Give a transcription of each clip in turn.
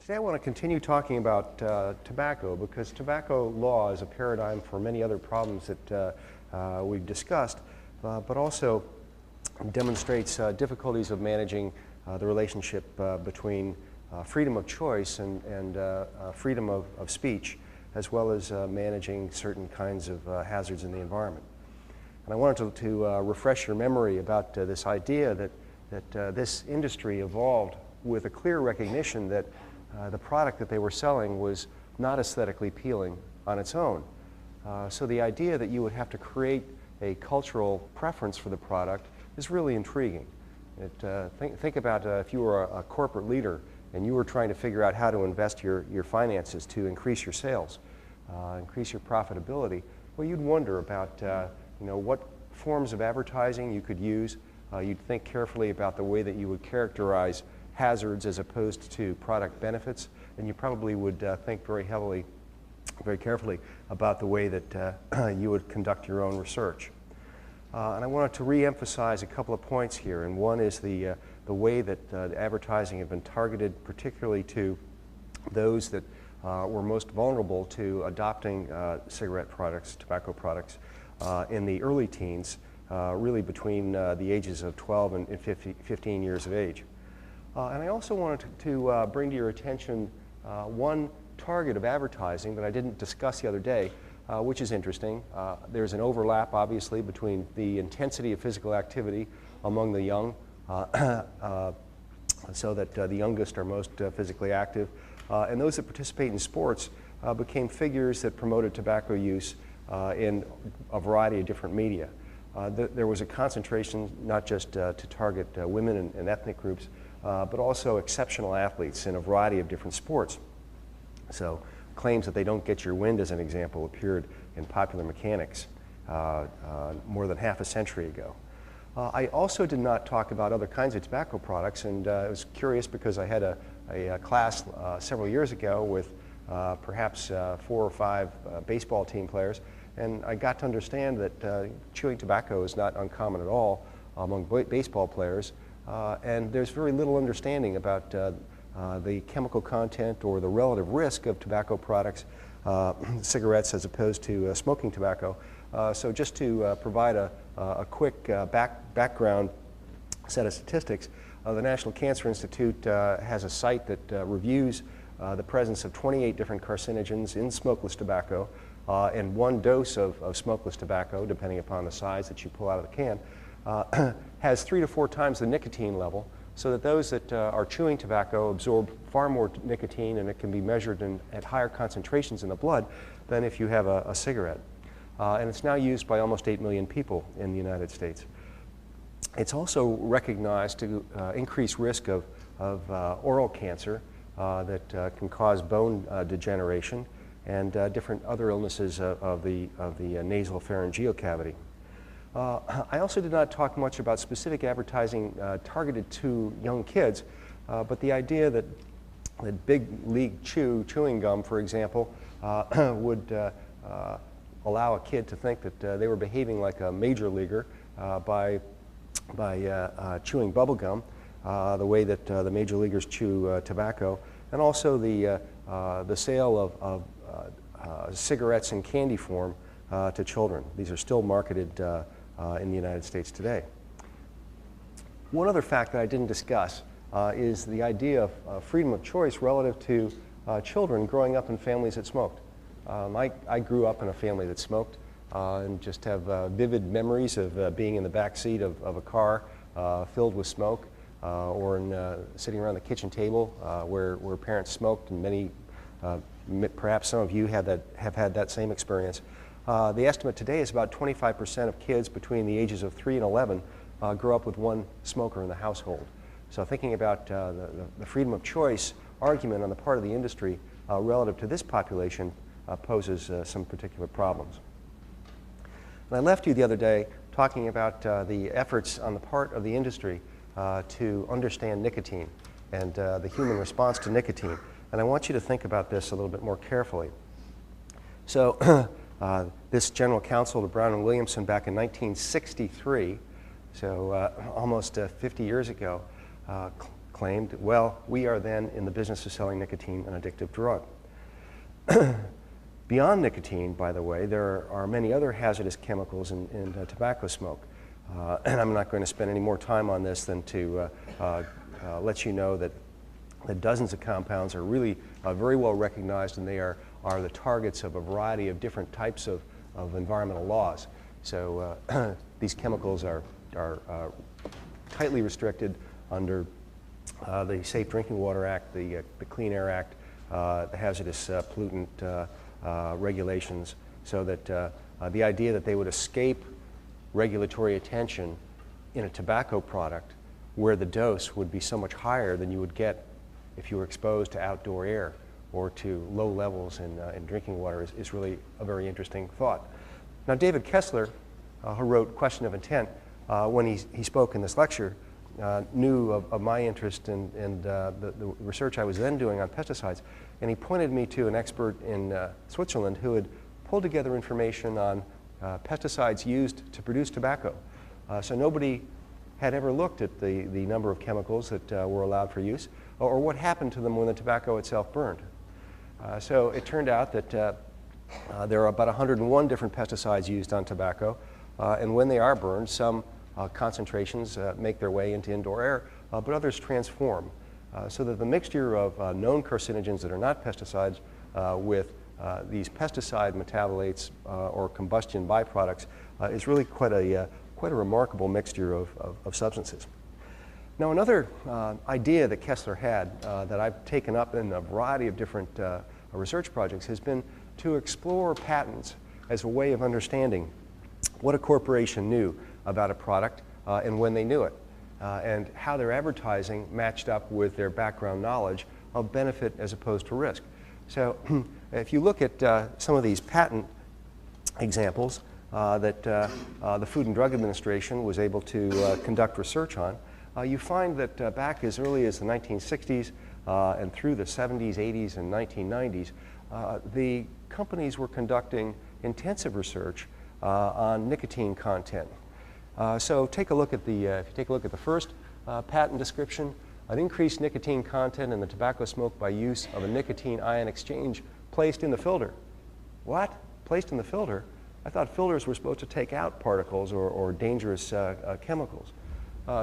Today I want to continue talking about tobacco, because tobacco law is a paradigm for many other problems that we've discussed, but also demonstrates difficulties of managing the relationship between freedom of choice and freedom of speech, as well as managing certain kinds of hazards in the environment. And I wanted to refresh your memory about this idea that this industry evolved with a clear recognition that the product that they were selling was not aesthetically appealing on its own. So the idea that you would have to create a cultural preference for the product is really intriguing. Think about if you were a corporate leader and you were trying to figure out how to invest your finances to increase your sales, increase your profitability. Well, you'd wonder about what forms of advertising you could use. You'd think carefully about the way that you would characterize hazards as opposed to product benefits, and you probably would think very carefully about the way that you would conduct your own research. And I wanted to re-emphasize a couple of points here, and one is the way that advertising had been targeted particularly to those that were most vulnerable to adopting cigarette products, tobacco products, in the early teens, really between the ages of 12 and 15 years of age. And I also wanted to bring to your attention one target of advertising that I didn't discuss the other day, which is interesting. There's an overlap, obviously, between the intensity of physical activity among the young, so that the youngest are most physically active, and those that participate in sports became figures that promoted tobacco use in a variety of different media. There was a concentration not just to target women and ethnic groups, but also exceptional athletes in a variety of different sports. So claims that they don't get your wind, as an example, appeared in Popular Mechanics more than half a century ago. I also did not talk about other kinds of tobacco products, and I was curious because I had a class several years ago with perhaps 4 or 5 baseball team players, and I got to understand that chewing tobacco is not uncommon at all among baseball players. And there's very little understanding about the chemical content or the relative risk of tobacco products, cigarettes as opposed to smoking tobacco. So just to provide a quick background set of statistics, the National Cancer Institute has a site that reviews the presence of 28 different carcinogens in smokeless tobacco, and 1 dose of smokeless tobacco, depending upon the size that you pull out of the can, has 3 to 4 times the nicotine level, so that those that are chewing tobacco absorb far more nicotine, and it can be measured at higher concentrations in the blood than if you have a cigarette. And it's now used by almost 8 million people in the United States. It's also recognized to increase risk of oral cancer that can cause bone degeneration and different other illnesses of the nasal pharyngeal cavity. I also did not talk much about specific advertising targeted to young kids, but the idea that Big League chewing gum, for example, would allow a kid to think that they were behaving like a major leaguer by chewing bubble gum, the way that the major leaguers chew tobacco, and also the sale of cigarettes in candy form to children. These are still marketed in the United States today. One other fact that I didn't discuss is the idea of freedom of choice relative to children growing up in families that smoked. I grew up in a family that smoked and just have vivid memories of being in the back seat of a car filled with smoke, or sitting around the kitchen table where parents smoked, and perhaps some of you have had that same experience. The estimate today is about 25% of kids between the ages of 3 and 11 grow up with 1 smoker in the household. So thinking about the freedom of choice argument on the part of the industry relative to this population poses some particular problems. And I left you the other day talking about the efforts on the part of the industry to understand nicotine and the human response to nicotine. And I want you to think about this a little bit more carefully. So this General Counsel to Brown and Williamson back in 1963, so almost 50 years ago, claimed, well, we are then in the business of selling nicotine, an addictive drug. Beyond nicotine, by the way, there are many other hazardous chemicals in tobacco smoke. And I'm not going to spend any more time on this than to let you know that the dozens of compounds are really very well recognized, and they are the targets of a variety of different types of environmental laws. So these chemicals are tightly restricted under the Safe Drinking Water Act, the Clean Air Act, the hazardous pollutant regulations, so that the idea that they would escape regulatory attention in a tobacco product where the dose would be so much higher than you would get if you were exposed to outdoor air or to low levels in drinking water is really a very interesting thought. Now, David Kessler, who wrote Question of Intent, when he spoke in this lecture, knew of my interest in the research I was then doing on pesticides, and he pointed me to an expert in Switzerland who had pulled together information on pesticides used to produce tobacco. So nobody had ever looked at the number of chemicals that were allowed for use, or what happened to them when the tobacco itself burned. So it turned out that there are about 101 different pesticides used on tobacco, and when they are burned, some concentrations make their way into indoor air, but others transform. So that the mixture of known carcinogens that are not pesticides with these pesticide metabolates or combustion byproducts is really quite a remarkable mixture of substances. Now, another idea that Kessler had that I've taken up in a variety of different research projects has been to explore patents as a way of understanding what a corporation knew about a product and when they knew it, and how their advertising matched up with their background knowledge of benefit as opposed to risk. So if you look at some of these patent examples that the Food and Drug Administration was able to conduct research on, you find that back as early as the 1960s and through the 70s, 80s, and 1990s, the companies were conducting intensive research on nicotine content. So take a look at if you take a look at the first patent description, an increased nicotine content in the tobacco smoke by use of a nicotine ion exchange placed in the filter. What? Placed in the filter? I thought filters were supposed to take out particles or dangerous chemicals.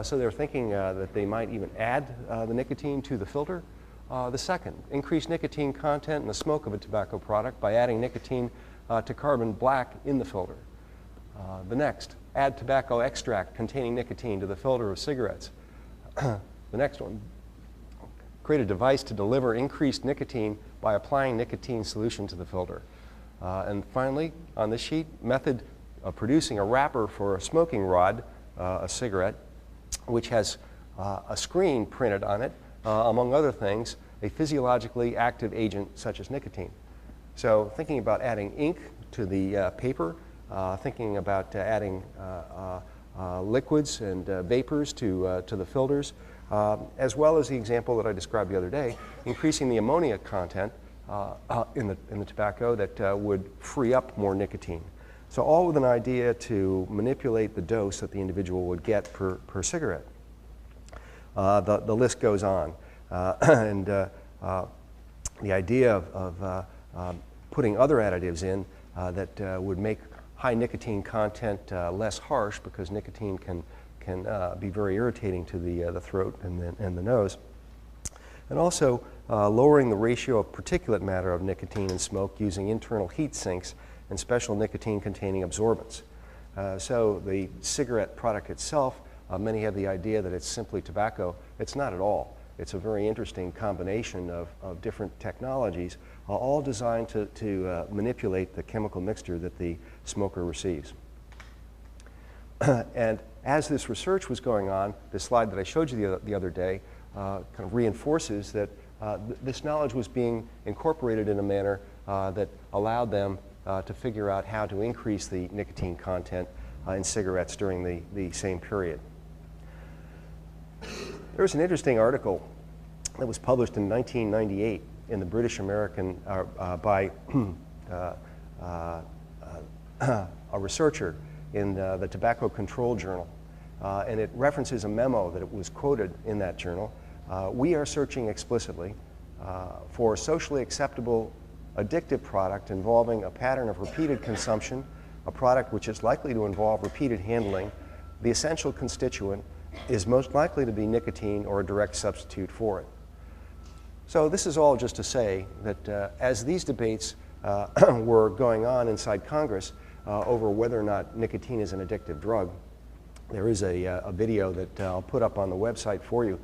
So they're thinking that they might even add the nicotine to the filter. The second, increase nicotine content in the smoke of a tobacco product by adding nicotine to carbon black in the filter. The next, add tobacco extract containing nicotine to the filter of cigarettes. The next one, create a device to deliver increased nicotine by applying nicotine solution to the filter. And finally, on this sheet, method of producing a wrapper for a smoking rod, a cigarette, which has a screen printed on it, among other things, a physiologically active agent such as nicotine. So thinking about adding ink to the paper, thinking about adding liquids and vapors to the filters, as well as the example that I described the other day, increasing the ammonia content in the tobacco that would free up more nicotine. So all with an idea to manipulate the dose that the individual would get per cigarette. The list goes on. And the idea of putting other additives in that would make high nicotine content less harsh, because nicotine can be very irritating to the throat and the nose. And also lowering the ratio of particulate matter of nicotine in smoke using internal heat sinks and special nicotine-containing absorbents. So the cigarette product itself, many have the idea that it's simply tobacco. It's not at all. It's a very interesting combination of different technologies, all designed to manipulate the chemical mixture that the smoker receives. And as this research was going on, the slide that I showed you the other day kind of reinforces that this knowledge was being incorporated in a manner that allowed them to figure out how to increase the nicotine content in cigarettes during the same period. There was an interesting article that was published in 1998 in the British American by a researcher in the Tobacco Control Journal, and it references a memo that was quoted in that journal we are searching explicitly for a socially acceptable addictive product involving a pattern of repeated consumption, a product which is likely to involve repeated handling. The essential constituent is most likely to be nicotine or a direct substitute for it. So this is all just to say that as these debates were going on inside Congress over whether or not nicotine is an addictive drug, there is a video that I'll put up on the website for you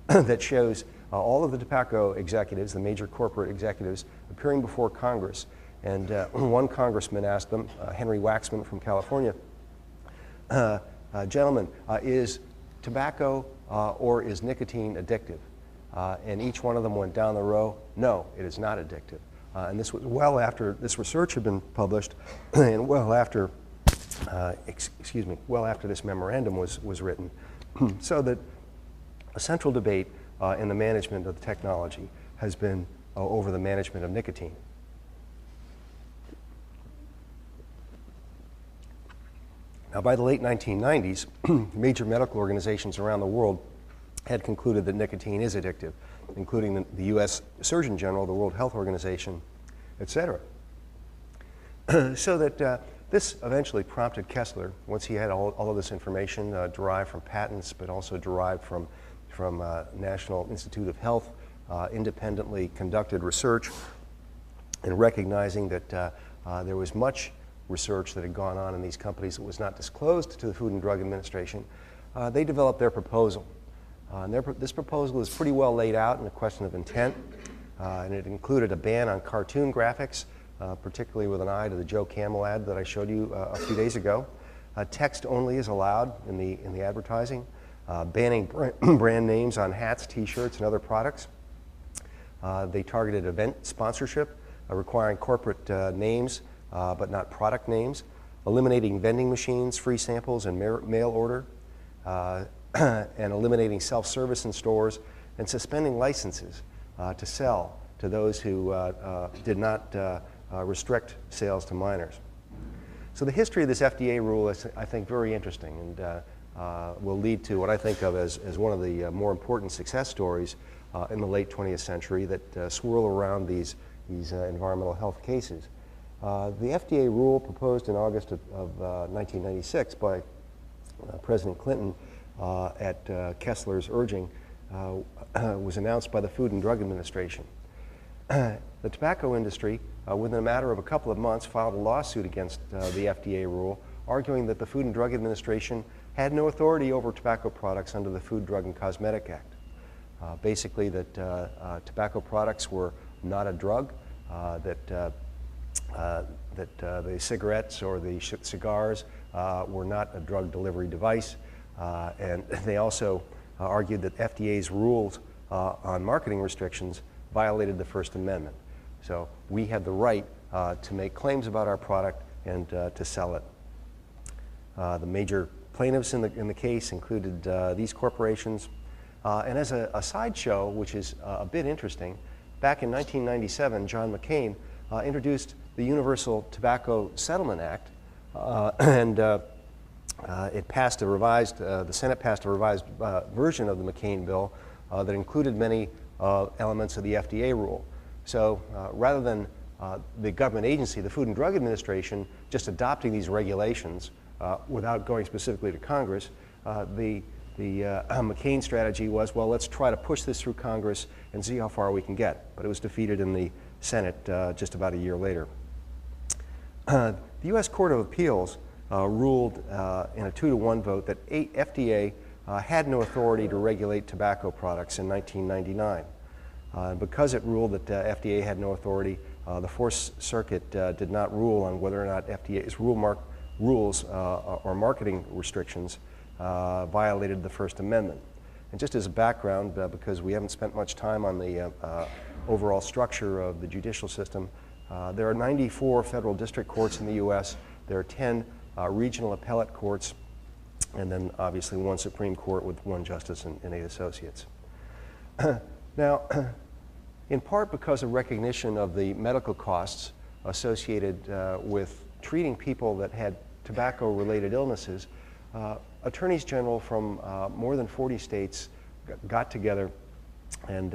that shows all of the tobacco executives, the major corporate executives, appearing before Congress. And one congressman asked them, Henry Waxman from California, gentlemen, is tobacco or is nicotine addictive? And each one of them went down the row, no, it is not addictive. And this was well after this research had been published and well after, well after this memorandum was written. So that a central debate in the management of the technology has been over the management of nicotine. Now, by the late 1990s, major medical organizations around the world had concluded that nicotine is addictive, including the U.S. Surgeon General, the World Health Organization, et cetera. So that this eventually prompted Kessler, once he had all of this information derived from patents, but also derived from National Institute of Health, independently conducted research, and recognizing that there was much research that had gone on in these companies that was not disclosed to the Food and Drug Administration, they developed their proposal. And this proposal is pretty well laid out in a question of intent, and it included a ban on cartoon graphics, particularly with an eye to the Joe Camel ad that I showed you a few days ago. Text only is allowed in the advertising, banning brand names on hats, T-shirts, and other products. They targeted event sponsorship, requiring corporate names but not product names, eliminating vending machines, free samples, and mail order, and eliminating self-service in stores, and suspending licenses to sell to those who did not restrict sales to minors. So the history of this FDA rule is, I think, very interesting and will lead to what I think of as one of the more important success stories in the late 20th century that swirl around these environmental health cases. The FDA rule proposed in August of 1996 by President Clinton at Kessler's urging was announced by the Food and Drug Administration. The tobacco industry, within a matter of a couple of months, filed a lawsuit against the FDA rule, arguing that the Food and Drug Administration had no authority over tobacco products under the Food, Drug, and Cosmetic Act. Basically that tobacco products were not a drug, that the cigarettes or the cigars were not a drug delivery device, and they also argued that FDA's rules on marketing restrictions violated the First Amendment. So we had the right to make claims about our product and to sell it. The major plaintiffs in the case included these corporations. And as a sideshow, which is a bit interesting, back in 1997, John McCain introduced the Universal Tobacco Settlement Act, and it passed a revised, the Senate passed a revised version of the McCain bill that included many elements of the FDA rule. So rather than the government agency, the Food and Drug Administration, just adopting these regulations without going specifically to Congress, the McCain strategy was, well, let's try to push this through Congress and see how far we can get. But it was defeated in the Senate just about a year later. The U.S. Court of Appeals ruled in a 2-to-1 vote that FDA had no authority to regulate tobacco products in 1999. Because it ruled that FDA had no authority, the Fourth Circuit did not rule on whether or not FDA's rules or marketing restrictions violated the First Amendment. And just as a background, because we haven't spent much time on the overall structure of the judicial system, there are 94 federal district courts in the U.S., there are 10 regional appellate courts, and then obviously one Supreme Court with 1 justice and 8 associates. Now, in part because of recognition of the medical costs associated with treating people that had tobacco-related illnesses, attorneys general from more than 40 states got together and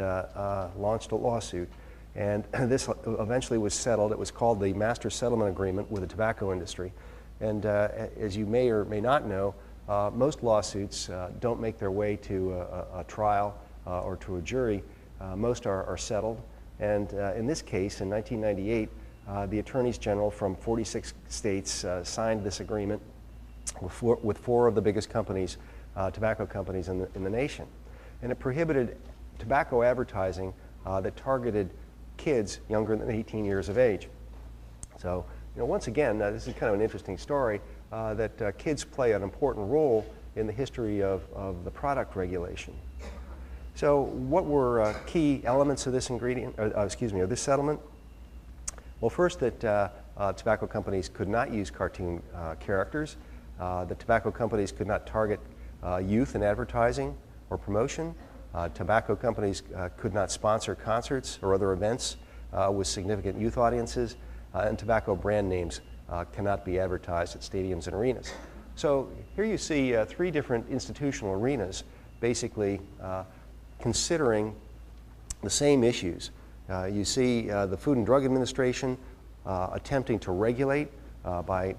launched a lawsuit. And this eventually was settled. It was called the Master Settlement Agreement with the tobacco industry. And as you may or may not know, most lawsuits don't make their way to a trial or to a jury. Most are settled. And in this case, in 1998, the attorneys general from 46 states signed this agreement with four of the biggest companies, tobacco companies in the nation. And it prohibited tobacco advertising that targeted kids younger than 18 years of age. So, once again, this is kind of an interesting story that kids play an important role in the history of the product regulation. So, what were key elements of this of this settlement? Well, first, that tobacco companies could not use cartoon characters. The tobacco companies could not target youth in advertising or promotion. Tobacco companies could not sponsor concerts or other events with significant youth audiences, and tobacco brand names cannot be advertised at stadiums and arenas. So here you see three different institutional arenas basically considering the same issues. You see the Food and Drug Administration attempting to regulate by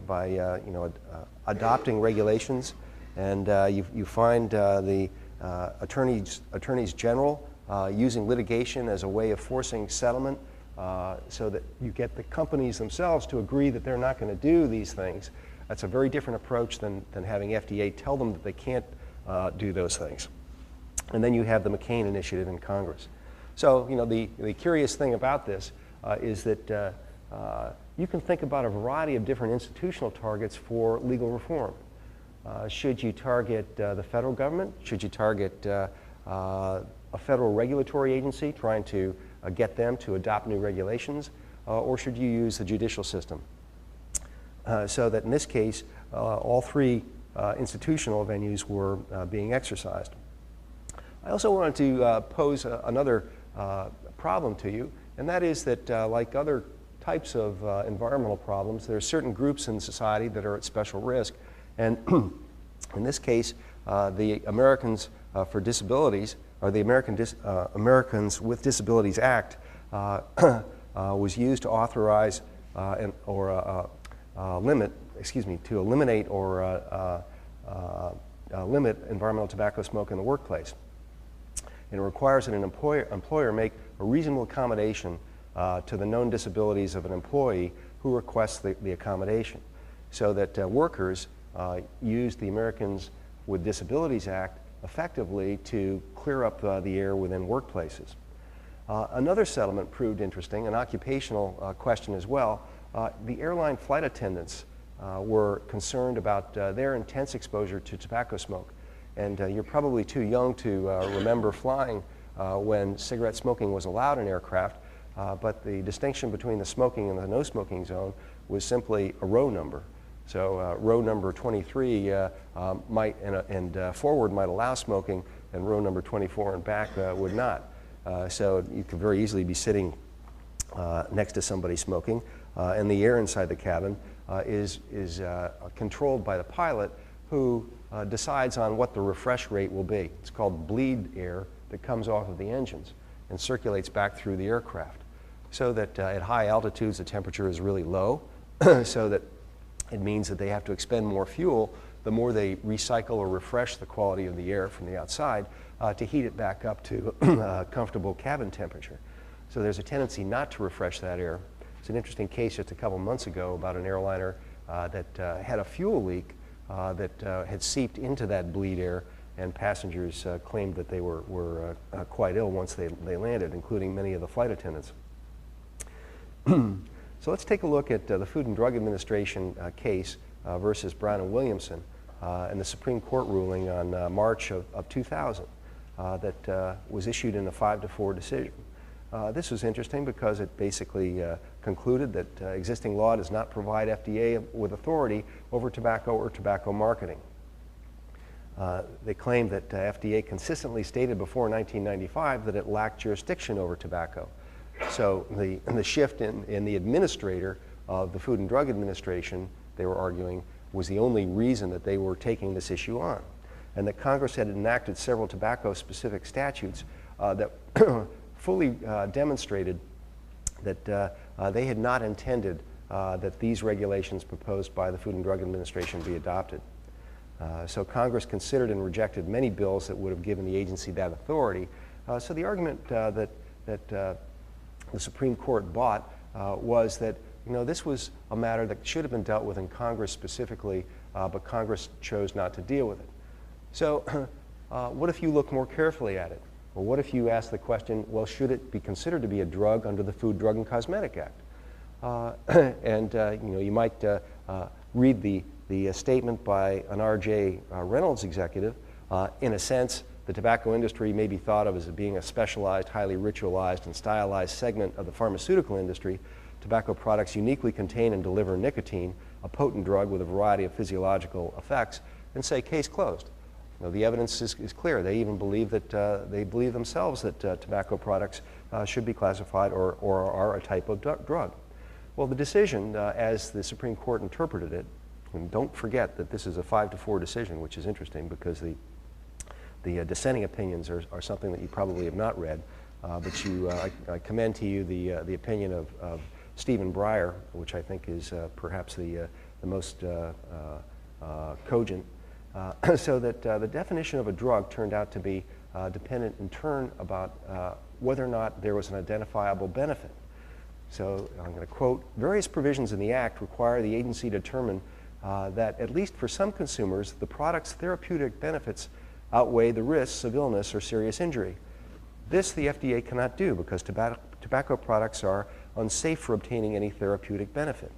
adopting regulations, and you find the attorneys general using litigation as a way of forcing settlement so that you get the companies themselves to agree that they're not going to do these things. That's a very different approach than having FDA tell them that they can't do those things. And then you have the McCain initiative in Congress. So, the curious thing about this is that you can think about a variety of different institutional targets for legal reform. Should you target the federal government? Should you target a federal regulatory agency trying to get them to adopt new regulations? Or should you use the judicial system? So that in this case, all three institutional venues were being exercised. I also wanted to pose another problem to you, and that is that like other types of environmental problems, there are certain groups in society that are at special risk. And in this case, the Americans for Disabilities, or the Americans with Disabilities Act, was used to authorize to eliminate or limit environmental tobacco smoke in the workplace. And it requires that an employer make a reasonable accommodation to the known disabilities of an employee who requests the accommodation, so that workers use the Americans with Disabilities Act effectively to clear up the air within workplaces. Another settlement proved interesting, an occupational question as well. The airline flight attendants were concerned about their intense exposure to tobacco smoke. And you're probably too young to remember flying when cigarette smoking was allowed in aircraft, but the distinction between the smoking and the no smoking zone was simply a row number. So row number 23 and forward might allow smoking, and row number 24 and back would not. So you could very easily be sitting next to somebody smoking, and the air inside the cabin is controlled by the pilot, who decides on what the refresh rate will be. It's called bleed air that comes off of the engines and circulates back through the aircraft, so that at high altitudes the temperature is really low, so that it means that they have to expend more fuel the more they recycle or refresh the quality of the air from the outside to heat it back up to comfortable cabin temperature. So there's a tendency not to refresh that air. It's an interesting case just a couple months ago about an airliner that had a fuel leak that had seeped into that bleed air, and passengers claimed that they were quite ill once they landed, including many of the flight attendants. So let's take a look at the Food and Drug Administration case versus Brown and Williamson and the Supreme Court ruling on March of 2000 that was issued in a 5-4 decision. This was interesting because it basically concluded that existing law does not provide FDA with authority over tobacco or tobacco marketing. They claimed that FDA consistently stated before 1995 that it lacked jurisdiction over tobacco. So the shift in the administrator of the Food and Drug Administration, they were arguing, was the only reason that they were taking this issue on. And that Congress had enacted several tobacco-specific statutes that fully demonstrated that they had not intended that these regulations proposed by the Food and Drug Administration be adopted. So Congress considered and rejected many bills that would have given the agency that authority. So the argument that the Supreme Court bought was that this was a matter that should have been dealt with in Congress specifically, but Congress chose not to deal with it. So what if you look more carefully at it? Well, what if you ask the question, well, should it be considered to be a drug under the Food, Drug, and Cosmetic Act? You might read the statement by an R.J. Reynolds executive. In a sense, the tobacco industry may be thought of as being a specialized, highly ritualized, and stylized segment of the pharmaceutical industry. Tobacco products uniquely contain and deliver nicotine, a potent drug with a variety of physiological effects, and say, case closed. The evidence is clear. They even believe that they believe themselves that tobacco products should be classified or are a type of drug. Well, the decision, as the Supreme Court interpreted it, and don't forget that this is a 5-4 decision, which is interesting because the dissenting opinions are something that you probably have not read, but I commend to you the opinion of Stephen Breyer, which I think is perhaps the most cogent. So that the definition of a drug turned out to be dependent in turn about whether or not there was an identifiable benefit. So I'm going to quote, various provisions in the Act require the agency to determine that at least for some consumers, the product's therapeutic benefits outweigh the risks of illness or serious injury. This the FDA cannot do because tobacco products are unsafe for obtaining any therapeutic benefit.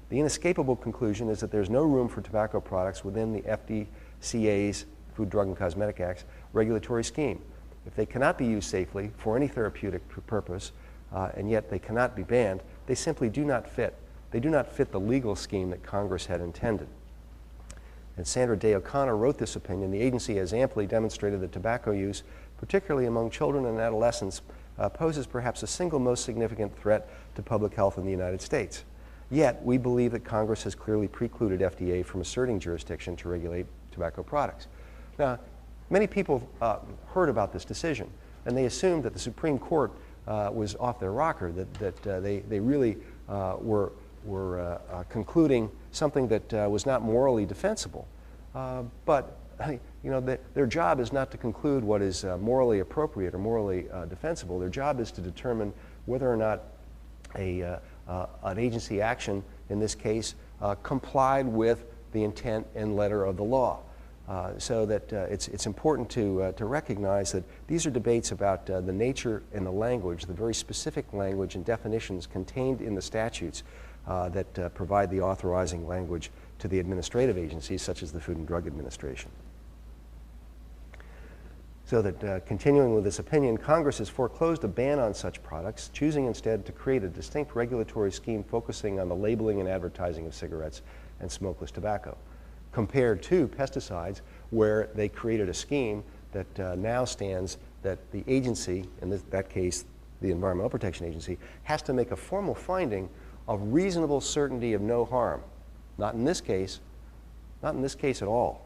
The inescapable conclusion is that there's no room for tobacco products within the FDCA's, Food, Drug, and Cosmetic Act's, regulatory scheme. If they cannot be used safely for any therapeutic purpose, and yet they cannot be banned, they simply do not fit. They do not fit the legal scheme that Congress had intended. And Sandra Day O'Connor wrote this opinion. The agency has amply demonstrated that tobacco use, particularly among children and adolescents, poses perhaps the single most significant threat to public health in the United States. Yet, we believe that Congress has clearly precluded FDA from asserting jurisdiction to regulate tobacco products. Now, many people heard about this decision, and they assumed that the Supreme Court was off their rocker, that they really were concluding something that was not morally defensible. But their job is not to conclude what is morally appropriate or morally defensible. Their job is to determine whether or not an agency action, in this case, complied with the intent and letter of the law. So that it's important to recognize that these are debates about the nature and the language, the very specific language and definitions contained in the statutes that provide the authorizing language to the administrative agencies, such as the Food and Drug Administration. So that continuing with this opinion, Congress has foreclosed a ban on such products, choosing instead to create a distinct regulatory scheme focusing on the labeling and advertising of cigarettes and smokeless tobacco, compared to pesticides, where they created a scheme that now stands that the agency, in that case the Environmental Protection Agency, has to make a formal finding of reasonable certainty of no harm. Not in this case at all.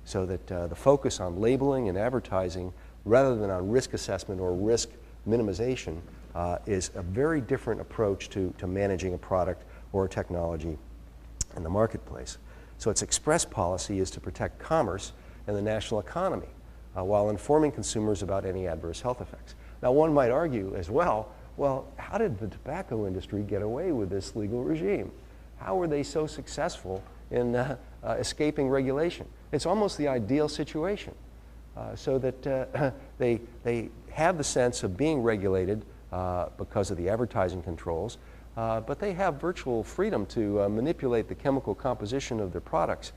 So that the focus on labeling and advertising rather than on risk assessment or risk minimization is a very different approach to managing a product or a technology in the marketplace. So its express policy is to protect commerce and the national economy while informing consumers about any adverse health effects. Now, one might argue as well, how did the tobacco industry get away with this legal regime? How were they so successful in escaping regulation? It's almost the ideal situation, so that they have the sense of being regulated because of the advertising controls, but they have virtual freedom to manipulate the chemical composition of their products,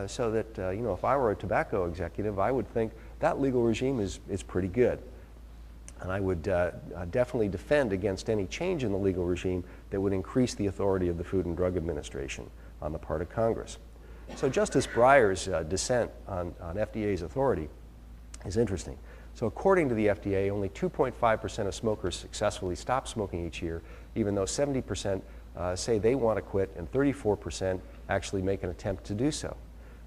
so that if I were a tobacco executive, I would think that legal regime is pretty good. And I would definitely defend against any change in the legal regime that would increase the authority of the Food and Drug Administration on the part of Congress. So Justice Breyer's dissent on FDA's authority is interesting. So according to the FDA, only 2.5% of smokers successfully stop smoking each year, even though 70% say they want to quit and 34% actually make an attempt to do so.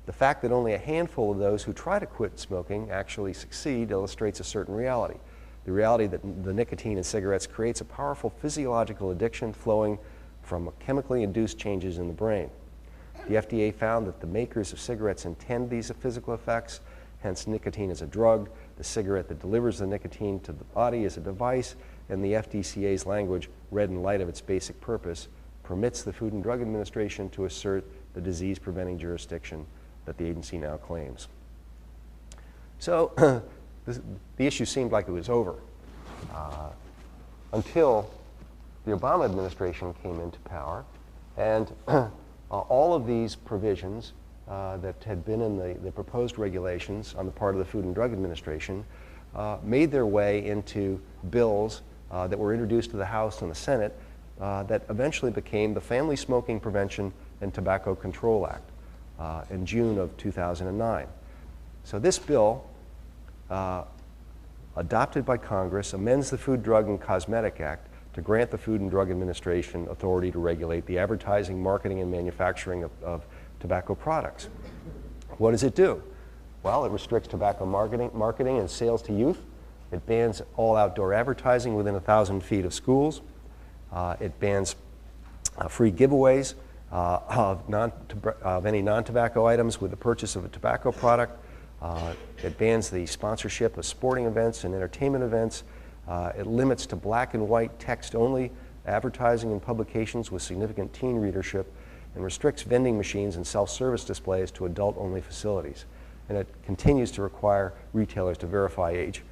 The fact that only a handful of those who try to quit smoking actually succeed illustrates a certain reality. the reality that the nicotine in cigarettes creates a powerful physiological addiction flowing from chemically induced changes in the brain. The FDA found that the makers of cigarettes intend these physical effects, hence nicotine is a drug, the cigarette that delivers the nicotine to the body is a device, and the FDCA's language, read in light of its basic purpose, permits the Food and Drug Administration to assert the disease-preventing jurisdiction that the agency now claims. So the issue seemed like it was over until the Obama administration came into power, and all of these provisions that had been in the proposed regulations on the part of the Food and Drug Administration made their way into bills that were introduced to the House and the Senate that eventually became the Family Smoking Prevention and Tobacco Control Act in June of 2009. So this bill, adopted by Congress, amends the Food, Drug, and Cosmetic Act to grant the Food and Drug Administration authority to regulate the advertising, marketing, and manufacturing of tobacco products. What does it do? Well, it restricts tobacco marketing and sales to youth. It bans all outdoor advertising within 1,000 feet of schools. It bans free giveaways of any non-tobacco items with the purchase of a tobacco product. It bans the sponsorship of sporting events and entertainment events. It limits to black and white text-only advertising and publications with significant teen readership, and restricts vending machines and self-service displays to adult-only facilities. And it continues to require retailers to verify age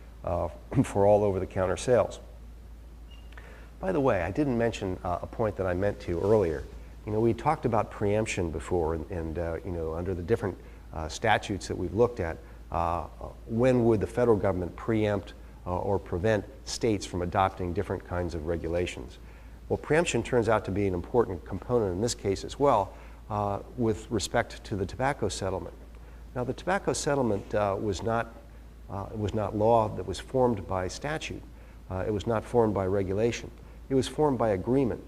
for all over-the-counter sales. By the way, I didn't mention a point that I meant to earlier. You know, we talked about preemption before, and you know, under the different statutes that we've looked at, when would the federal government preempt or prevent states from adopting different kinds of regulations? Well, preemption turns out to be an important component in this case as well with respect to the tobacco settlement. Now, the tobacco settlement was not law that was formed by statute. It was not formed by regulation. It was formed by agreement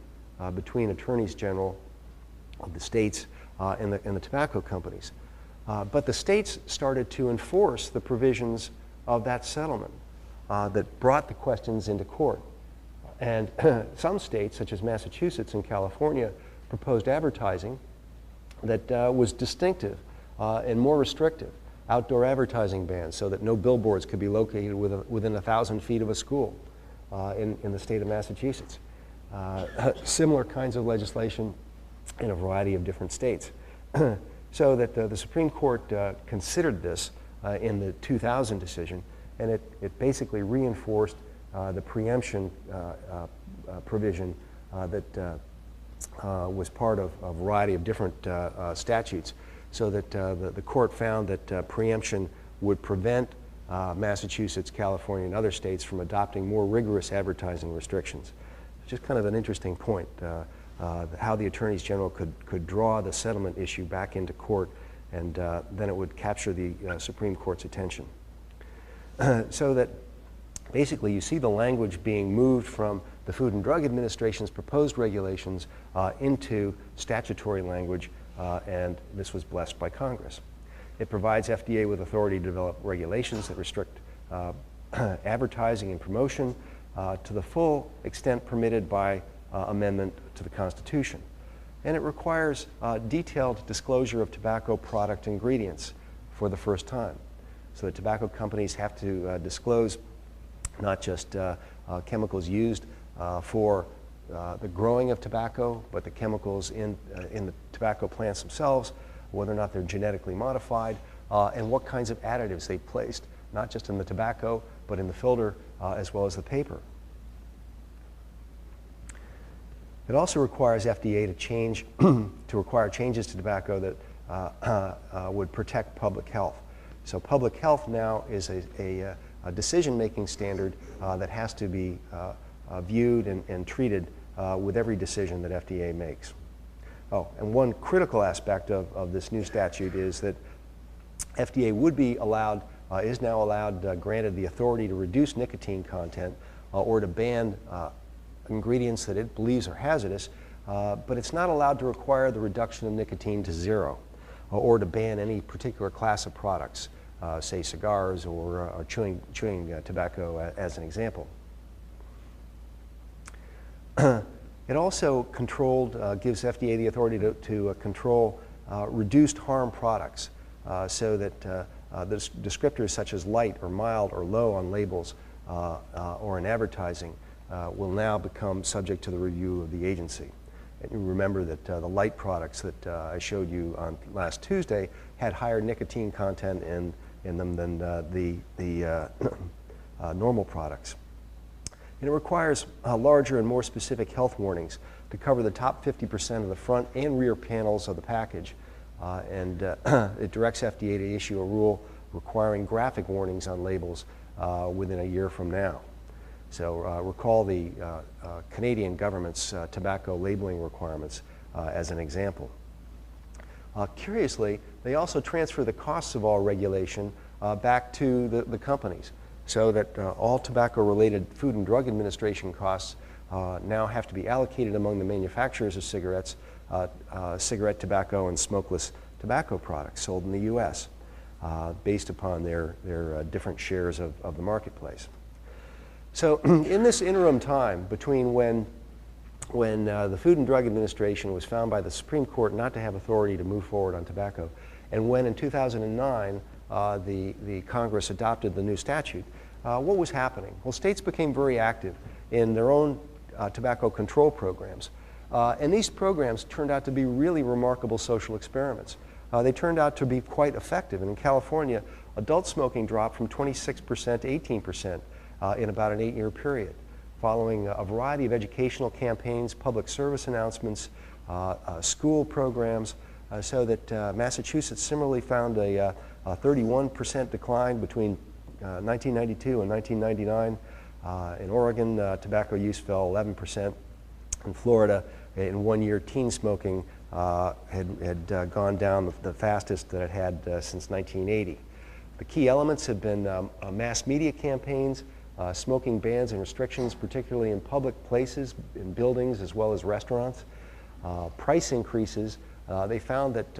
between attorneys general of the states and the tobacco companies. But the states started to enforce the provisions of that settlement that brought the questions into court. And some states, such as Massachusetts and California, proposed advertising that was distinctive and more restrictive. Outdoor advertising bans so that no billboards could be located within 1,000 feet of a school in the state of Massachusetts. Similar kinds of legislation in a variety of different states. So that the Supreme Court considered this in the 2000 decision, and it basically reinforced the preemption provision that was part of a variety of different statutes, so that the court found that preemption would prevent Massachusetts, California, and other states from adopting more rigorous advertising restrictions. It's just kind of an interesting point, how the attorneys general could draw the settlement issue back into court, and then it would capture the Supreme Court's attention. So that basically you see the language being moved from the Food and Drug Administration's proposed regulations into statutory language, and this was blessed by Congress. It provides FDA with authority to develop regulations that restrict advertising and promotion to the full extent permitted by amendment to the Constitution. And it requires detailed disclosure of tobacco product ingredients for the first time. So that tobacco companies have to disclose not just chemicals used for the growing of tobacco, but the chemicals in the tobacco plants themselves, whether or not they're genetically modified, and what kinds of additives they placed, not just in the tobacco, but in the filter as well as the paper. It also requires FDA to require changes to tobacco that would protect public health. So public health now is a decision-making standard that has to be viewed and treated with every decision that FDA makes. Oh, and one critical aspect of this new statute is that FDA would be allowed, is now allowed, granted the authority to reduce nicotine content or to ban ingredients that it believes are hazardous, but it's not allowed to require the reduction of nicotine to zero or to ban any particular class of products. say cigars or chewing tobacco as an example. It also gives FDA the authority to control reduced harm products so that the descriptors such as light or mild or low on labels or in advertising will now become subject to the review of the agency. And you remember that the light products that I showed you on last Tuesday had higher nicotine content in them than the normal products. And it requires larger and more specific health warnings to cover the top 50% of the front and rear panels of the package. It directs FDA to issue a rule requiring graphic warnings on labels within a year from now. So recall the Canadian government's tobacco labeling requirements as an example. Curiously, they also transfer the costs of all regulation back to the companies, so that all tobacco-related Food and Drug Administration costs now have to be allocated among the manufacturers of cigarettes, cigarette tobacco and smokeless tobacco products sold in the U.S. Based upon their different shares of the marketplace. So in this interim time between when the Food and Drug Administration was found by the Supreme Court not to have authority to move forward on tobacco, and when in 2009 the Congress adopted the new statute, what was happening? Well, states became very active in their own tobacco control programs. And these programs turned out to be really remarkable social experiments. They turned out to be quite effective. And in California, adult smoking dropped from 26% to 18% in about an 8-year period, following a variety of educational campaigns, public service announcements, school programs, so that Massachusetts similarly found a 31% decline between 1992 and 1999. In Oregon, tobacco use fell 11%. In Florida, in 1 year, teen smoking had gone down the fastest that it had since 1980. The key elements have been mass media campaigns, smoking bans and restrictions, particularly in public places, in buildings as well as restaurants, price increases. They found that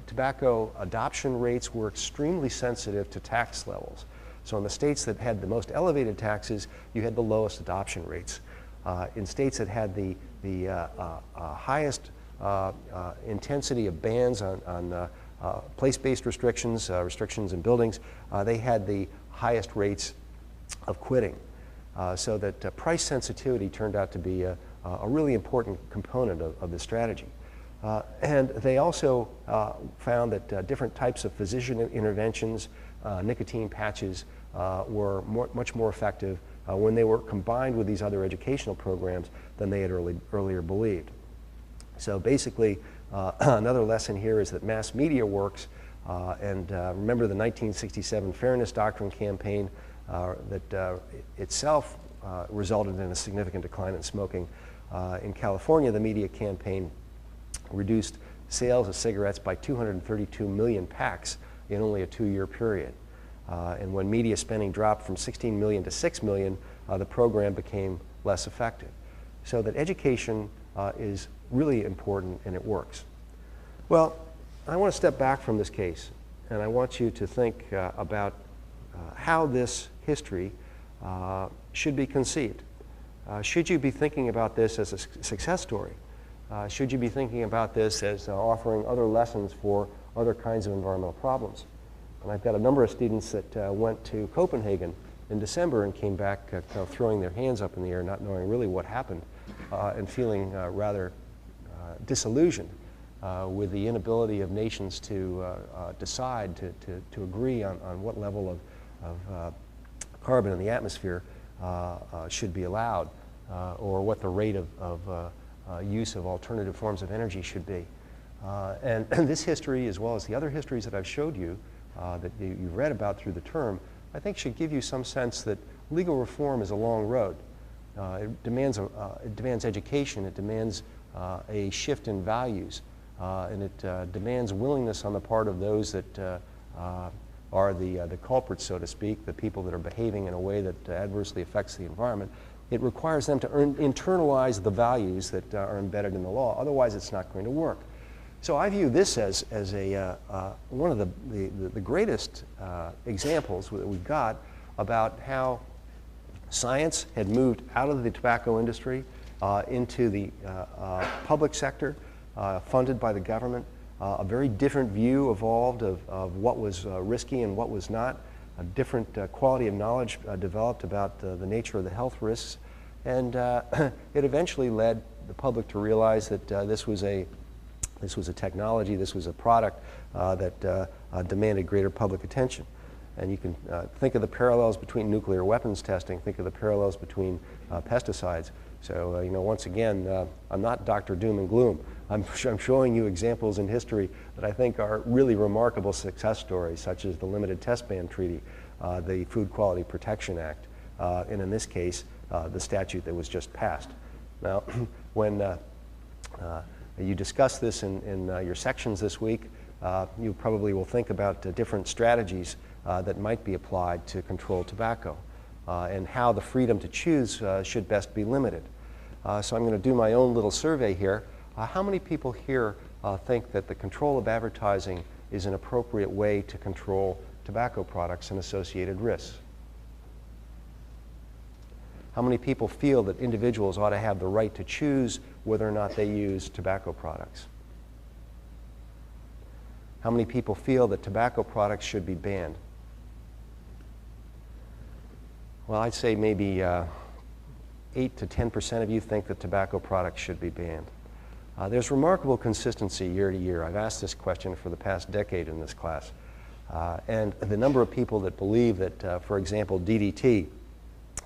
tobacco adoption rates were extremely sensitive to tax levels. So in the states that had the most elevated taxes, you had the lowest adoption rates. In states that had the highest intensity of bans on place-based restrictions, restrictions in buildings, they had the highest rates of quitting. So that price sensitivity turned out to be a really important component of the strategy. And they also found that different types of physician interventions, nicotine patches, were much more effective when they were combined with these other educational programs than they had earlier believed. So basically, another lesson here is that mass media works, and remember the 1967 Fairness Doctrine campaign that itself resulted in a significant decline in smoking. In California, the media campaign reduced sales of cigarettes by 232 million packs in only a 2-year period. And when media spending dropped from 16 million to 6 million, the program became less effective. So that education is really important, and it works. Well, I want to step back from this case, and I want you to think about how this history should be conceived. Should you be thinking about this as a success story? Should you be thinking about this as offering other lessons for other kinds of environmental problems? And I've got a number of students that went to Copenhagen in December and came back kind of throwing their hands up in the air, not knowing really what happened, and feeling rather disillusioned with the inability of nations to decide to agree on what level of carbon in the atmosphere should be allowed, or what the rate of use of alternative forms of energy should be. And this history, as well as the other histories that I've showed you, that you've read about through the term, I think should give you some sense that legal reform is a long road. It demands education, it demands a shift in values, and it demands willingness on the part of those that are the culprits, so to speak, the people that are behaving in a way that adversely affects the environment. It requires them to internalize the values that are embedded in the law. Otherwise, it's not going to work. So I view this as one of the greatest examples that we've got about how science had moved out of the tobacco industry into the public sector, funded by the government. A very different view evolved of what was risky and what was not. A different quality of knowledge developed about the nature of the health risks. And it eventually led the public to realize that this was a technology, this was a product that demanded greater public attention. And you can think of the parallels between nuclear weapons testing, think of the parallels between pesticides. So, once again, I'm not Dr. Doom and Gloom. I'm showing you examples in history that I think are really remarkable success stories, such as the Limited Test Ban Treaty, the Food Quality Protection Act, and in this case, the statute that was just passed. Now, when you discuss this in your sections this week, you probably will think about different strategies that might be applied to control tobacco and how the freedom to choose should best be limited. So I'm going to do my own little survey here. How many people here think that the control of advertising is an appropriate way to control tobacco products and associated risks? How many people feel that individuals ought to have the right to choose whether or not they use tobacco products? How many people feel that tobacco products should be banned? Well, I'd say maybe 8 to 10% of you think that tobacco products should be banned. There's remarkable consistency year to year. I've asked this question for the past decade in this class. And the number of people that believe that, for example, DDT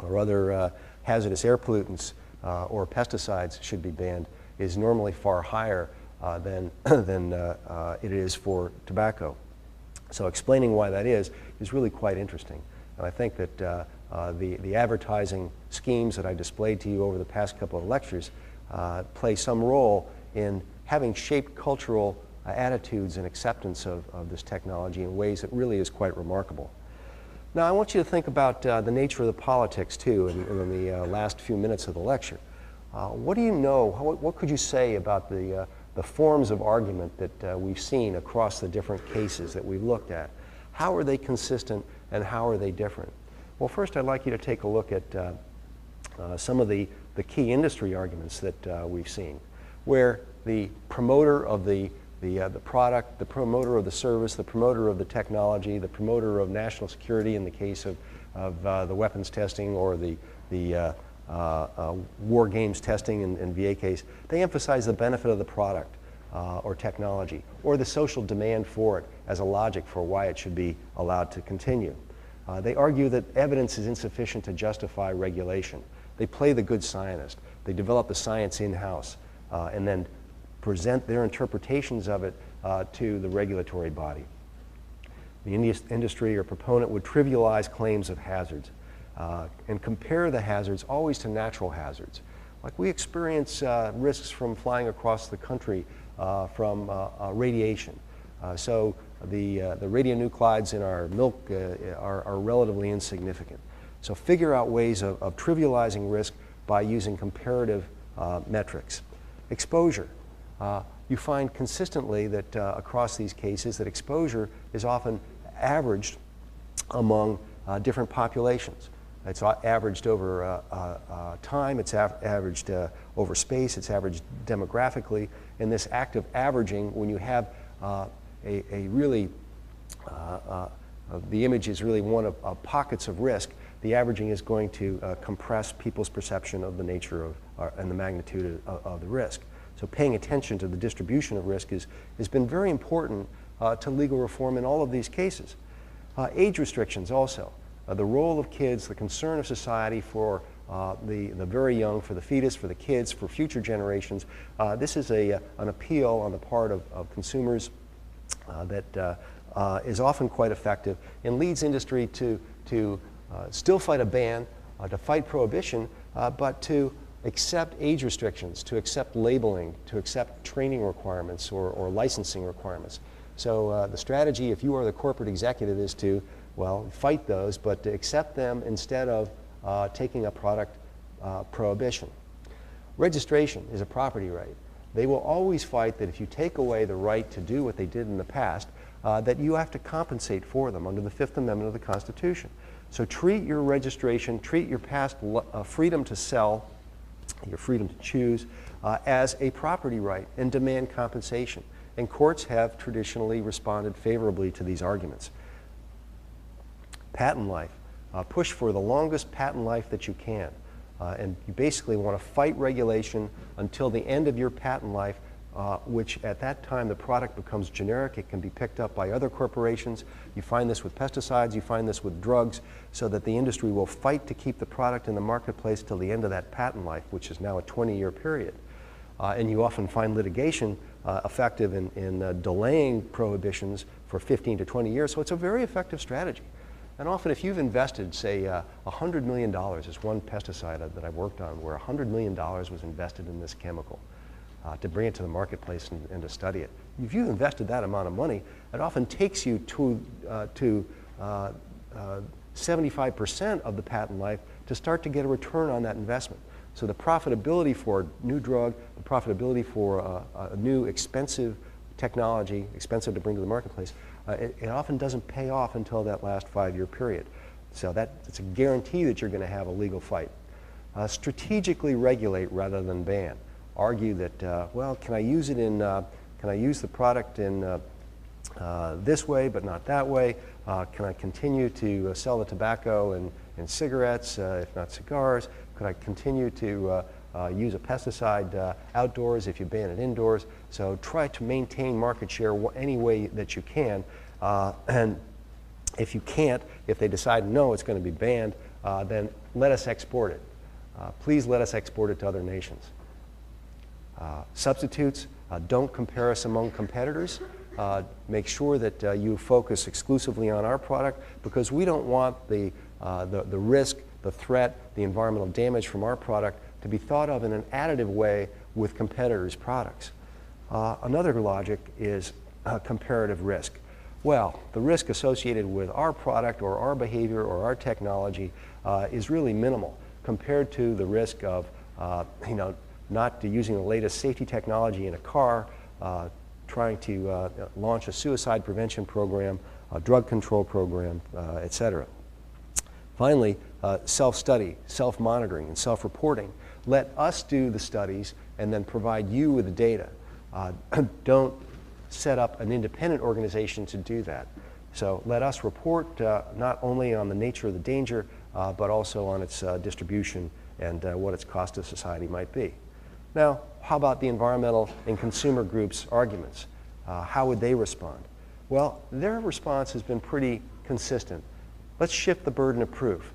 or other hazardous air pollutants or pesticides should be banned is normally far higher than it is for tobacco. So explaining why that is really quite interesting. And I think that the advertising schemes that I displayed to you over the past couple of lectures play some role in having shaped cultural attitudes and acceptance of this technology in ways that really is quite remarkable. Now, I want you to think about the nature of the politics, too, in the last few minutes of the lecture. What do you know, what could you say about the forms of argument that we've seen across the different cases that we've looked at? How are they consistent and how are they different? Well, first I'd like you to take a look at some of the key industry arguments that we've seen, where the promoter of the product, the promoter of the service, the promoter of the technology, the promoter of national security in the case of the weapons testing or the war games testing in VA case, they emphasize the benefit of the product or technology or the social demand for it as a logic for why it should be allowed to continue. They argue that evidence is insufficient to justify regulation. They play the good scientist. They develop the science in-house and then present their interpretations of it to the regulatory body. The industry or proponent would trivialize claims of hazards and compare the hazards always to natural hazards. Like we experience risks from flying across the country from radiation. So the radionuclides in our milk are relatively insignificant. So figure out ways of trivializing risk by using comparative metrics. Exposure. You find consistently that across these cases that exposure is often averaged among different populations. It's averaged over time, it's averaged over space, it's averaged demographically. And this act of averaging, when you have a really, the image is really one of pockets of risk, the averaging is going to compress people's perception of the nature of and the magnitude of the risk. So paying attention to the distribution of risk has been very important to legal reform in all of these cases. Age restrictions also. The role of kids, the concern of society for the very young, for the fetus, for the kids, for future generations. This is an appeal on the part of consumers that is often quite effective and leads industry to still fight a ban, to fight prohibition, but to accept age restrictions, to accept labeling, to accept training requirements or licensing requirements. So the strategy, if you are the corporate executive, is to, well, fight those, but to accept them instead of taking a product prohibition. Registration is a property right. They will always fight that if you take away the right to do what they did in the past, that you have to compensate for them under the Fifth Amendment of the Constitution. So treat your registration, treat your past freedom to sell, your freedom to choose, as a property right and demand compensation. And courts have traditionally responded favorably to these arguments. Patent life. Push for the longest patent life that you can. And you basically want to fight regulation until the end of your patent life, which at that time the product becomes generic. It can be picked up by other corporations. You find this with pesticides, you find this with drugs, so that the industry will fight to keep the product in the marketplace till the end of that patent life, which is now a 20-year period. And you often find litigation effective in delaying prohibitions for 15 to 20 years, so it's a very effective strategy. And often if you've invested, say, $100 million is one pesticide that I've worked on where $100 million was invested in this chemical to bring it to the marketplace and to study it. If you've invested that amount of money, it often takes you to 75% of the patent life to start to get a return on that investment. So the profitability for a new drug, the profitability for a new expensive technology, expensive to bring to the marketplace, it often doesn't pay off until that last 5-year period. So it's a guarantee that you're going to have a legal fight. Strategically regulate rather than ban. Argue that, well, can I use the product in this way but not that way? Can I continue to sell the tobacco in cigarettes, if not cigars? Could I continue to use a pesticide outdoors if you ban it indoors? So try to maintain market share any way that you can. And if you can't, if they decide no, it's going to be banned, then let us export it. Please let us export it to other nations. Substitutes, don't compare us among competitors. Make sure that you focus exclusively on our product, because we don't want the risk, the threat, the environmental damage from our product to be thought of in an additive way with competitors' products. Another logic is comparative risk. Well, the risk associated with our product or our behavior or our technology is really minimal compared to the risk of not using the latest safety technology in a car, trying to launch a suicide prevention program, a drug control program, etc. Finally, self-study, self-monitoring, and self-reporting. Let us do the studies and then provide you with the data. Don't set up an independent organization to do that. So let us report not only on the nature of the danger, but also on its distribution and what its cost to society might be. Now, how about the environmental and consumer groups' arguments? How would they respond? Well, their response has been pretty consistent. Let's shift the burden of proof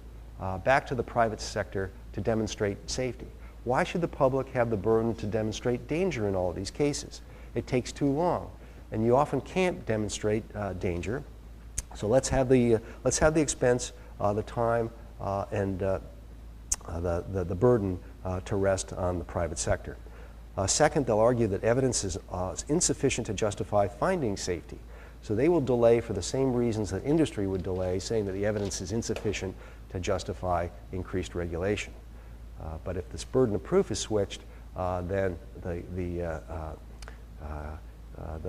back to the private sector to demonstrate safety. Why should the public have the burden to demonstrate danger in all of these cases? It takes too long, and you often can't demonstrate danger. So let's have the expense, the time, and the burden to rest on the private sector. Second, they'll argue that evidence is insufficient to justify finding safety. So they will delay for the same reasons that industry would delay, saying that the evidence is insufficient to justify increased regulation. But if this burden of proof is switched, then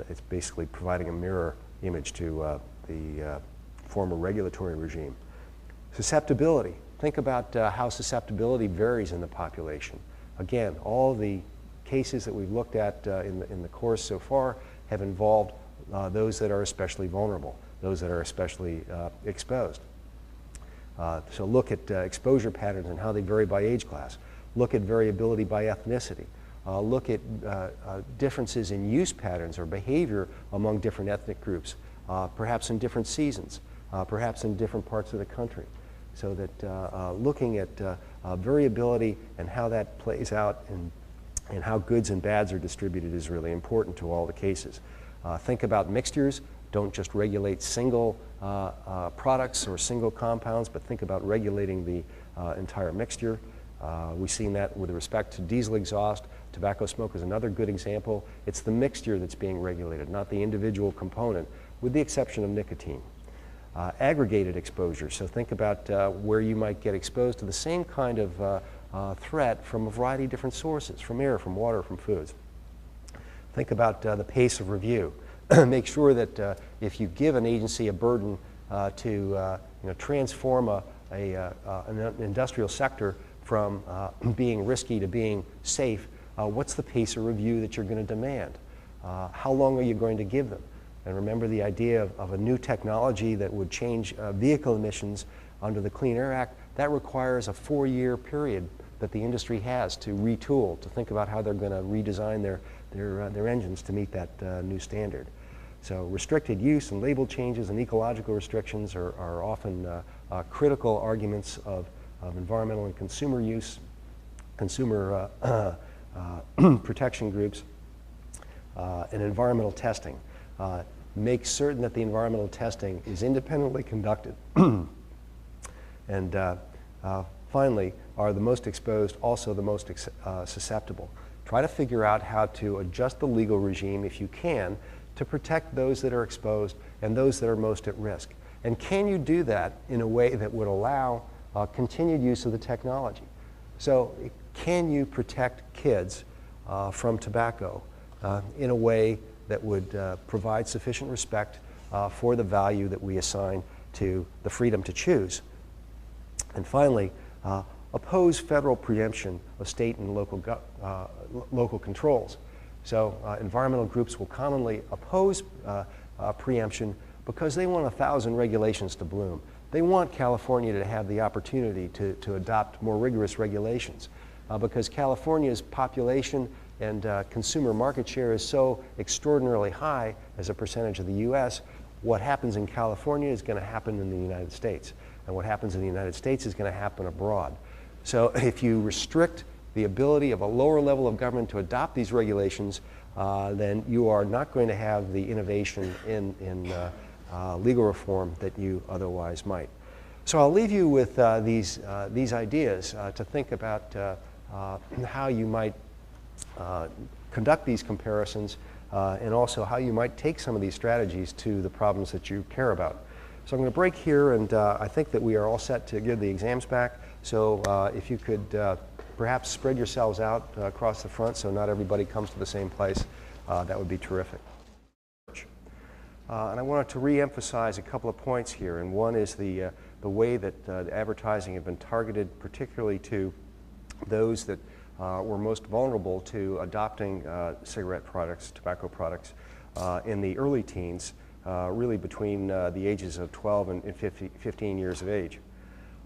it's basically providing a mirror image to the former regulatory regime. Susceptibility. Think about how susceptibility varies in the population. Again, all the cases that we've looked at in the course so far have involved those that are especially vulnerable, those that are especially exposed. So look at exposure patterns and how they vary by age class. Look at variability by ethnicity. Look at differences in use patterns or behavior among different ethnic groups, perhaps in different seasons, perhaps in different parts of the country. So that looking at variability and how that plays out and how goods and bads are distributed is really important to all the cases. Think about mixtures. Don't just regulate single products or single compounds, but think about regulating the entire mixture. We've seen that with respect to diesel exhaust. Tobacco smoke is another good example. It's the mixture that's being regulated, not the individual component, with the exception of nicotine. Aggregated exposure, so think about where you might get exposed to the same kind of threat from a variety of different sources, from air, from water, from foods. Think about the pace of review. Make sure that if you give an agency a burden to transform an industrial sector from being risky to being safe, what's the pace of review that you're going to demand? How long are you going to give them? And remember the idea of a new technology that would change vehicle emissions under the Clean Air Act. That requires a 4-year period that the industry has to retool, to think about how they're going to redesign their engines to meet that new standard. So restricted use and label changes and ecological restrictions are often critical arguments of environmental and consumer use, consumer protection groups, and environmental testing. Make certain that the environmental testing is independently conducted. And finally, are the most exposed also the most susceptible? Try to figure out how to adjust the legal regime, if you can, to protect those that are exposed and those that are most at risk. And can you do that in a way that would allow continued use of the technology? So can you protect kids from tobacco in a way that would provide sufficient respect for the value that we assign to the freedom to choose? And finally, oppose federal preemption of state and local controls. So environmental groups will commonly oppose preemption because they want 1,000 regulations to bloom. They want California to have the opportunity to adopt more rigorous regulations because California's population and consumer market share is so extraordinarily high as a percentage of the U.S. What happens in California is going to happen in the United States. And what happens in the United States is going to happen abroad. So if you restrict the ability of a lower level of government to adopt these regulations, then you are not going to have the innovation in legal reform that you otherwise might. So I'll leave you with these ideas to think about how you might conduct these comparisons and also how you might take some of these strategies to the problems that you care about. So I'm going to break here, and I think that we are all set to give the exams back. So if you could perhaps spread yourselves out across the front so not everybody comes to the same place, that would be terrific. And I wanted to re-emphasize a couple of points here, and one is the way that the advertising had been targeted particularly to those that were most vulnerable to adopting cigarette products, tobacco products, in the early teens, really between the ages of 12 and 15 years of age.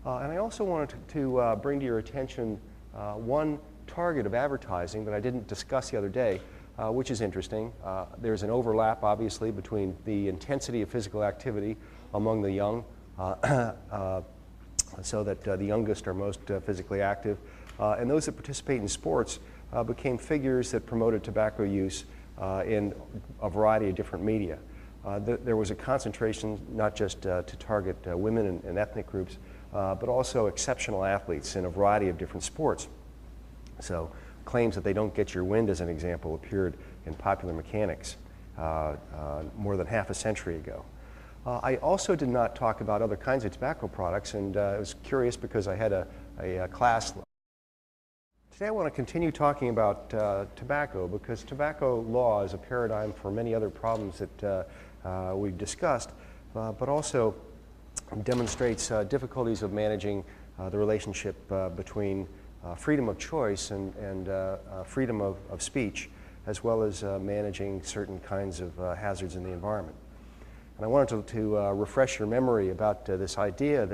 And I also wanted to bring to your attention one target of advertising that I didn't discuss the other day, which is interesting. There's an overlap, obviously, between the intensity of physical activity among the young, so that the youngest are most physically active, and those that participate in sports became figures that promoted tobacco use in a variety of different media. There was a concentration not just to target women and ethnic groups, but also exceptional athletes in a variety of different sports. So claims that they don't get your wind, as an example, appeared in Popular Mechanics more than half a century ago. I also did not talk about other kinds of tobacco products, and I was curious because I had a class. Today I want to continue talking about tobacco because tobacco law is a paradigm for many other problems that we've discussed, but also demonstrates difficulties of managing the relationship between freedom of choice and freedom of speech, as well as managing certain kinds of hazards in the environment. And I wanted to refresh your memory about this idea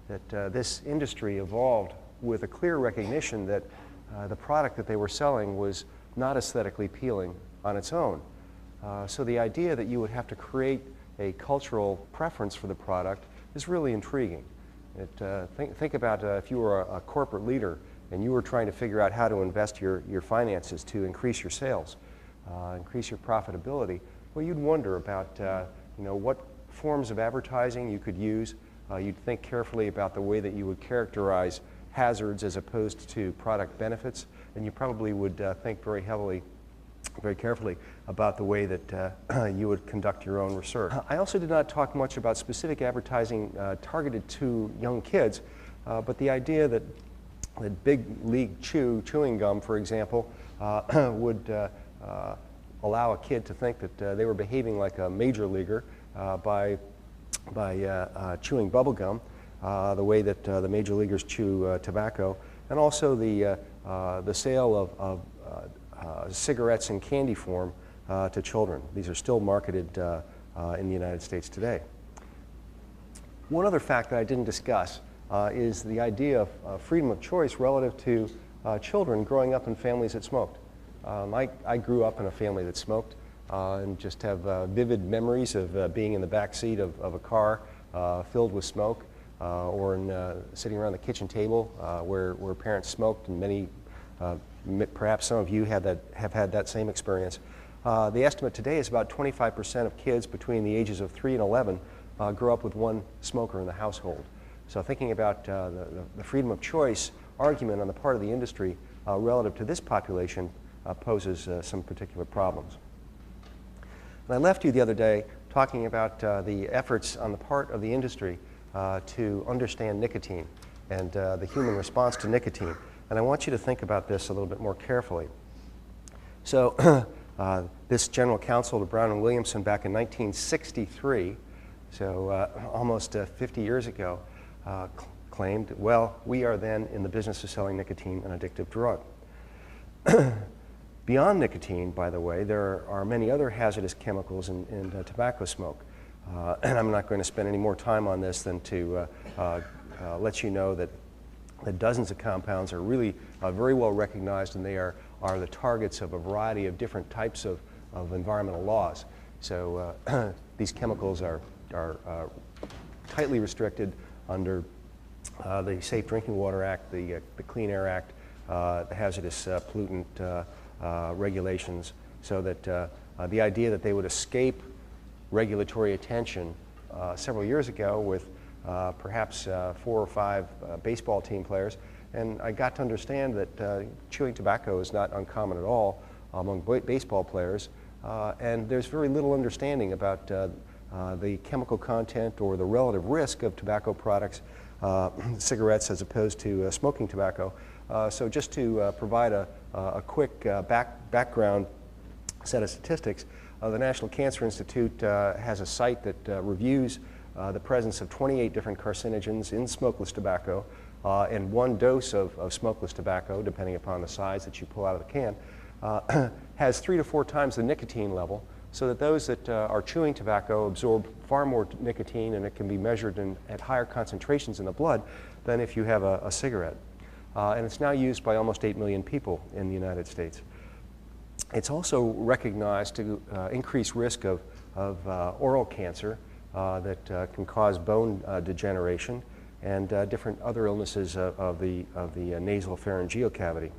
that this industry evolved with a clear recognition that the product that they were selling was not aesthetically appealing on its own. So the idea that you would have to create a cultural preference for the product is really intriguing. Think about if you were a corporate leader and you were trying to figure out how to invest your finances to increase your sales, increase your profitability. Well, you'd wonder about what forms of advertising you could use. You'd think carefully about the way that you would characterize hazards as opposed to product benefits, and you probably would think very carefully about the way that you would conduct your own research. I also did not talk much about specific advertising targeted to young kids, but the idea that Big League chewing gum, for example, would allow a kid to think that they were behaving like a major leaguer by chewing bubble gum, the way that the major leaguers chew tobacco, and also the sale of cigarettes in candy form to children. These are still marketed in the United States today. One other fact that I didn't discuss is the idea of freedom of choice relative to children growing up in families that smoked. I grew up in a family that smoked and just have vivid memories of being in the back seat of a car filled with smoke or sitting around the kitchen table where parents smoked, and many, perhaps some of you have had that same experience. The estimate today is about 25% of kids between the ages of 3 and 11 grow up with one smoker in the household. So thinking about the freedom of choice argument on the part of the industry relative to this population poses some particular problems. And I left you the other day talking about the efforts on the part of the industry to understand nicotine and the human response to nicotine. And I want you to think about this a little bit more carefully. So this general counsel to Brown and Williamson back in 1963, so almost 50 years ago, claimed, well, we are then in the business of selling nicotine, an addictive drug. Beyond nicotine, by the way, there are many other hazardous chemicals in tobacco smoke. And I'm not going to spend any more time on this than to let you know that the dozens of compounds are really very well recognized, and they are the targets of a variety of different types of environmental laws. So these chemicals are tightly restricted under the Safe Drinking Water Act, the Clean Air Act, the hazardous pollutant regulations, so that the idea that they would escape regulatory attention several years ago with perhaps 4 or 5 baseball team players. And I got to understand that chewing tobacco is not uncommon at all among baseball players, and there's very little understanding about the chemical content or the relative risk of tobacco products, cigarettes as opposed to smoking tobacco. So just to provide a quick background set of statistics, the National Cancer Institute has a site that reviews the presence of 28 different carcinogens in smokeless tobacco, and 1 dose of smokeless tobacco, depending upon the size that you pull out of the can, has 3 to 4 times the nicotine level, so that those that are chewing tobacco absorb far more nicotine, and it can be measured at higher concentrations in the blood than if you have a cigarette. And it's now used by almost 8 million people in the United States. It's also recognized to increase risk of oral cancer that can cause bone degeneration and different other illnesses of the nasal pharyngeal cavity.